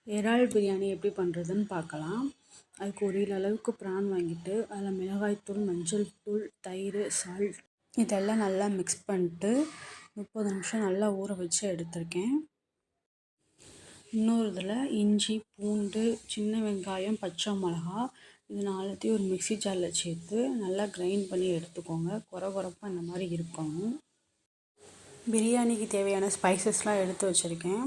இறால் பிரியாணி எப்படி பண்ணுறதுன்னு பார்க்கலாம். அதுக்கு 1 கிலோ அளவுக்கு ப்ரான் வாங்கிட்டு அதில் மிளகாய்த்தூள், மஞ்சள் தூள், தயிர், சால்ட் இதெல்லாம் நல்லா மிக்ஸ் பண்ணிட்டு 30 நிமிஷம் நல்லா ஊற வச்சு எடுத்திருக்கேன். இன்னொரு இதில் இஞ்சி, பூண்டு, சின்ன வெங்காயம், பச்சை மிளகா இது 4த்தையும் ஒரு மிக்ஸி ஜாரில் சேர்த்து நல்லா கிரைண்ட் பண்ணி எடுத்துக்கோங்க. கொரகொரப்பாக இந்த மாதிரி இருக்கணும். பிரியாணிக்கு தேவையான ஸ்பைசஸ்லாம் எடுத்து வச்சுருக்கேன்.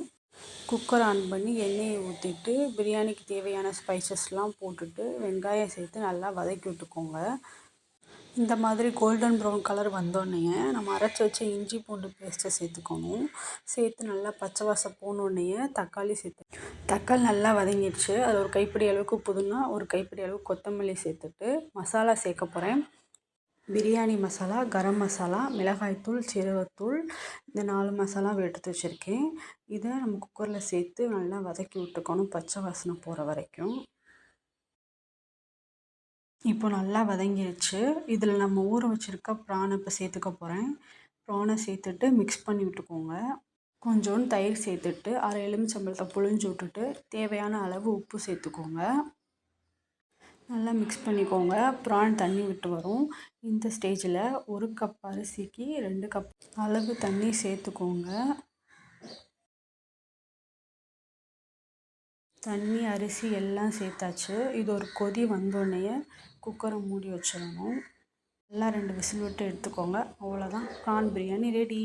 குக்கர் ஆன் பண்ணி எண்ணெயை ஊற்றிட்டு பிரியாணிக்கு தேவையான ஸ்பைசஸ்லாம் போட்டுட்டு வெங்காயம் சேர்த்து நல்லா வதக்கி விட்டுக்கோங்க. இந்த மாதிரி கோல்டன் ப்ரௌன் கலர் வந்தோடனே நம்ம அரைச்சி வச்ச இஞ்சி பூண்டு பேஸ்ட்டை சேர்த்துக்கணும். சேர்த்து நல்லா பச்சை வாசம் போனோடனே தக்காளி தக்காளி நல்லா வதங்கிடுச்சு. அதில் ஒரு கைப்பிடி அளவுக்கு புதினா, ஒரு கைப்பிடி அளவுக்கு கொத்தமல்லி சேர்த்துட்டு மசாலா சேர்க்க போகிறேன். பிரியாணி மசாலா, கரம் மசாலா, மிளகாய்த்தூள், சீரகத்தூள் இந்த 4 மசாலாவும் எடுத்து வச்சுருக்கேன். இதை நம்ம குக்கரில் சேர்த்து நல்லா வதக்கி விட்டுக்கணும் பச்சை வாசனை போகிற வரைக்கும். இப்போ நல்லா வதங்கிடுச்சு. இதில் நம்ம ஊற வச்சுருக்க ப்ரானை இப்போ சேர்த்துக்க போகிறேன். ப்ரானை சேர்த்துட்டு மிக்ஸ் பண்ணி விட்டுக்கோங்க. கொஞ்சோண்டு தயிர் சேர்த்துட்டு அரை எலுமிச்சம்பழத்தை புழிஞ்சு விட்டுட்டு தேவையான அளவு உப்பு சேர்த்துக்கோங்க. நல்லா மிக்ஸ் பண்ணிக்கோங்க. ப்ரான் தண்ணி விட்டு வரும். இந்த ஸ்டேஜில் 1 கப் அரிசிக்கு 2 கப் அளவு தண்ணி சேர்த்துக்கோங்க. தண்ணி, அரிசி எல்லாம் சேர்த்தாச்சு. இது ஒரு கொதி வந்தோடனே குக்கரை மூடி வச்சிடணும். நல்லா 2 விசில் விட்டு எடுத்துக்கோங்க. அவ்வளோதான், ப்ரான் பிரியாணி ரெடி.